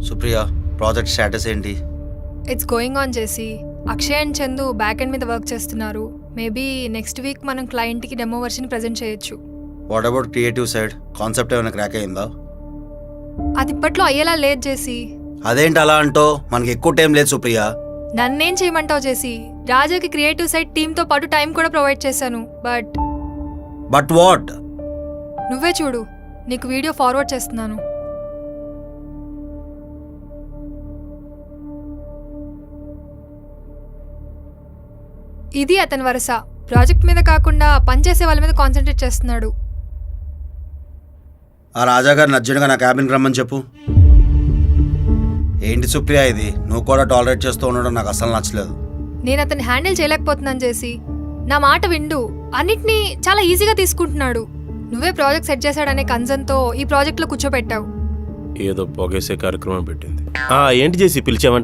Supriya, project status ఏంటి? It's going on చేసి Akshay and Chandu back end మీద వర్క్ చేస్తున్నారు. మేబీ నెక్స్ట్ వీక్ మనం క్లయింట్కి డెమో వర్షన్ ప్రజెంట్ చేయొచ్చు. What about creative side? Concept ఏమైనా క్రాక్ అయిందా? అది ఇప్పట్లో అయ్యేలా లేదు చేసి. అదేంటి అలా అంటో? మనకి ఎక్కువ టైం లేదు సుప్రియ. నన్నేం చేయమంటావు చేసి? రాజాకి క్రియేటివ్ సైడ్ టీంతో పాటు టైం కూడా ప్రొవైడ్ చేశాను. But what? నువ్వే చూడు, నీకు వీడియో ఫార్వర్డ్ చేస్తున్నాను. ఇది అతని వరుస. ప్రాజెక్ట్ మీద కాకుండా పనిచేసే వాళ్ళ మీద కాన్సన్ట్రేట్ చేస్తున్నాడు. ఆ రాజా గారిని అర్జెంట్గా నా క్యాబిన్కి రమ్మని చెప్పు. ఏంటి సుప్రియ ఇది? నువ్వు కూడా టాలరేట్ చేస్తూ ఉండడం నాకు అసలు నచ్చలేదు. నేను అతన్ని హ్యాండిల్ చేయలేకపోతున్నాను చేసి. నా మాట విండు. అన్నిటినీ చాలా ఈజీగా తీసుకుంటున్నాడు. నువ్వే ప్రాజెక్ట్ సెట్ చేశాడనే కన్సర్న్తో ఈ ప్రాజెక్ట్లో కూర్చోబెట్టావు. ఏదో పొగేసే కార్యక్రమం పెట్టింది. ఏంటి చేసి పిలిచావంట?